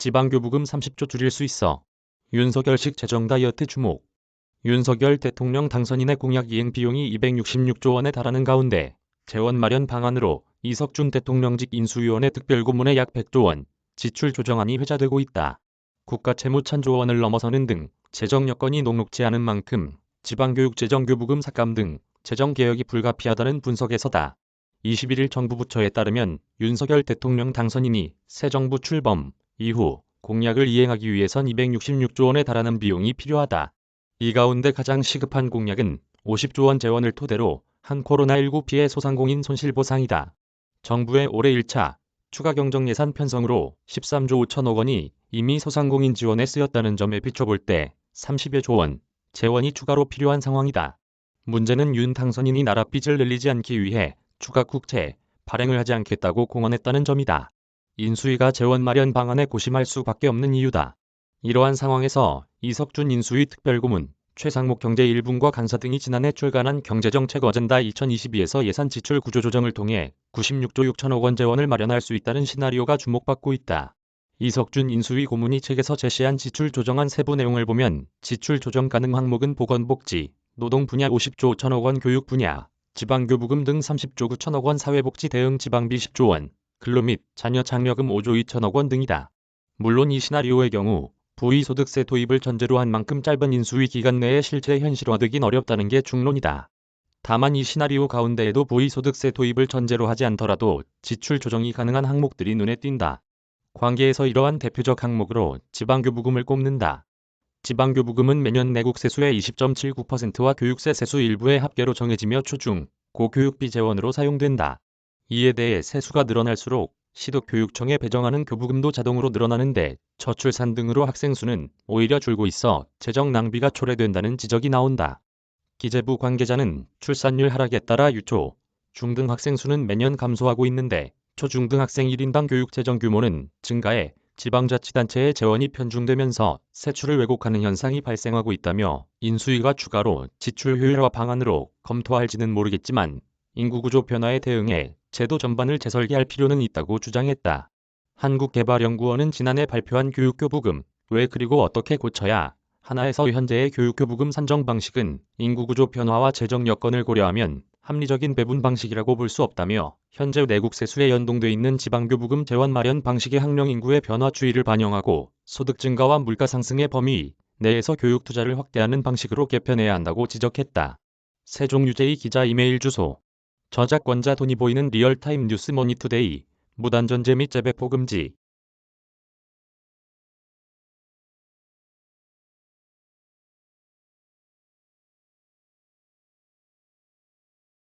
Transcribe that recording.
지방교부금 30조 줄일 수 있어. 윤석열식 재정 다이어트 주목. 윤석열 대통령 당선인의 공약 이행 비용이 266조 원에 달하는 가운데 재원 마련 방안으로 이석준 대통령직 인수위원회 특별고문의 약 100조 원 지출 조정안이 회자되고 있다. 국가 채무 1000조 원을 넘어서는 등 재정 여건이 녹록지 않은 만큼 지방교육 재정교부금 삭감 등 재정개혁이 불가피하다는 분석에서다. 21일 정부 부처에 따르면 윤석열 대통령 당선인이 새 정부 출범 이후 공약을 이행하기 위해선 266조 원에 달하는 비용이 필요하다. 이 가운데 가장 시급한 공약은 50조 원 재원을 토대로 한 코로나19 피해 소상공인 손실보상이다. 정부의 올해 1차 추가 경정예산 편성으로 13조 5천억 원이 이미 소상공인 지원에 쓰였다는 점에 비춰볼 때 30여조 원 재원이 추가로 필요한 상황이다. 문제는 윤 당선인이 나라 빚을 늘리지 않기 위해 추가 국채 발행을 하지 않겠다고 공언했다는 점이다. 인수위가 재원 마련 방안에 고심할 수밖에 없는 이유다. 이러한 상황에서 이석준 인수위 특별고문, 최상목 경제 1분과 간사 등이 지난해 출간한 경제정책 어젠다 2022에서 예산 지출 구조조정을 통해 96조 6천억 원 재원을 마련할 수 있다는 시나리오가 주목받고 있다. 이석준 인수위 고문이 책에서 제시한 지출 조정안 세부 내용을 보면 지출 조정 가능 항목은 보건복지, 노동 분야 50조 5천억 원, 교육 분야, 지방교부금 등 30조 9천억 원, 사회복지 대응 지방비 10조 원, 근로 및 자녀 장려금 5조 2천억 원 등이다. 물론 이 시나리오의 경우 부의소득세 도입을 전제로 한 만큼 짧은 인수위 기간 내에 실제 현실화되긴 어렵다는 게 중론이다. 다만 이 시나리오 가운데에도 부의소득세 도입을 전제로 하지 않더라도 지출 조정이 가능한 항목들이 눈에 띈다. 관계에서 이러한 대표적 항목으로 지방교부금을 꼽는다. 지방교부금은 매년 내국 세수의 20.79%와 교육세 세수 일부의 합계로 정해지며 초중, 고교육비 재원으로 사용된다. 이에 대해 세수가 늘어날수록 시도교육청에 배정하는 교부금도 자동으로 늘어나는데 저출산 등으로 학생 수는 오히려 줄고 있어 재정 낭비가 초래된다는 지적이 나온다. 기재부 관계자는 출산율 하락에 따라 유초, 중등 학생 수는 매년 감소하고 있는데 초중등 학생 1인당 교육 재정 규모는 증가해 지방자치단체의 재원이 편중되면서 세출을 왜곡하는 현상이 발생하고 있다며 인수위가 추가로 지출 효율화 방안으로 검토할지는 모르겠지만 인구구조 변화에 대응해 제도 전반을 재설계할 필요는 있다고 주장했다. 한국개발연구원은 지난해 발표한 교육교부금, 왜 그리고 어떻게 고쳐야 하나에서 현재의 교육교부금 산정 방식은 인구구조 변화와 재정 여건을 고려하면 합리적인 배분 방식이라고 볼 수 없다며 현재 내국 세수에 연동돼 있는 지방교부금 재원 마련 방식의 학령 인구의 변화 추이를 반영하고 소득 증가와 물가 상승의 범위 내에서 교육 투자를 확대하는 방식으로 개편해야 한다고 지적했다. 세종유재희 기자 이메일 주소. 저작권자 돈이 보이는 리얼타임 뉴스 머니투데이. 무단전제 및 재배포 금지.